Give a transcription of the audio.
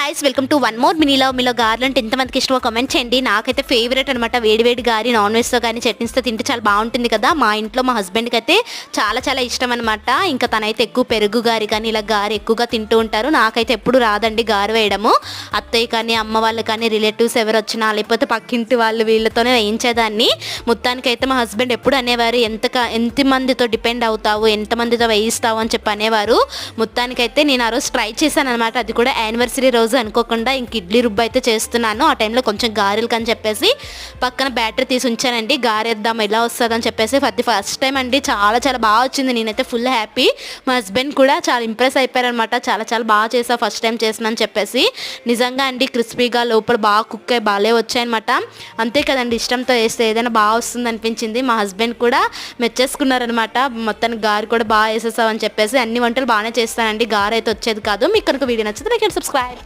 Guys, welcome to one more మీలో గారెలు అంటే ఎంతమందికి ఇష్టమో కామెంట్ చేయండి. నాకైతే ఫేవరెట్ అనమాట. వేడి గారి నాన్ వెజ్తో కానీ చట్నీస్తో తింటే చాలా బాగుంటుంది కదా. మా ఇంట్లో మా హస్బెండ్కి అయితే చాలా ఇష్టం అనమాట. ఇంకా తనైతే ఎక్కువ పెరుగు గారి కానీ ఇలా గారి ఎక్కువగా తింటూ ఉంటారు. నాకైతే ఎప్పుడు రాదండి గారి వేయడము. అత్తయ్య కానీ అమ్మ వాళ్ళు కానీ రిలేటివ్స్ ఎవరు వచ్చినా లేకపోతే పక్కింటి వాళ్ళు వీళ్ళతోనే వేయించేదాన్ని. మొత్తానికైతే మా హస్బెండ్ ఎప్పుడు అనేవారు, ఎంతమందితో డిపెండ్ అవుతావు, ఎంతమందితో వేయిస్తావు అని చెప్పి అనేవారు. మొత్తానికైతే నేను ఆ రోజు ట్రై చేశాను అనమాట. అది కూడా యానివర్సరీ రోజు అనుకోకుండా ఇంక ఇడ్లీ రుబ్బు అయితే చేస్తున్నాను. ఆ టైంలో కొంచెం గారెలకు అని చెప్పేసి పక్కన బ్యాటరీ తీసి ఉంచానండి. గారెద్దాం ఎలా వస్తుందని చెప్పేసి ఫస్ట్ టైం అండి. చాలా బాగా వచ్చింది. నేనైతే ఫుల్ హ్యాపీ. మా హస్బెండ్ కూడా చాలా ఇంప్రెస్ అయిపోయారనమాట. చాలా బాగా చేసావు, ఫస్ట్ టైం చేసినని చెప్పేసి. నిజంగా అండి క్రిస్పీగా లోపల బాగా కుక్ అయ్యి బాగాలే వచ్చాయన్నమాట. అంతే కదండి, ఇష్టంతో వేస్తే ఏదైనా బాగా వస్తుంది అనిపించింది. మా హస్బెండ్ కూడా మెచ్చేసుకున్నారనమాట. మొత్తానికి గారు కూడా బాగా వేసేసావు అని చెప్పేసి. అన్ని వంటలు బాగానే చేస్తానండి, గారు అయితే వచ్చేది కాదు. మీకు కనుక వీడియో నచ్చితే లైక్ అండ్ సబ్స్క్రైబ్.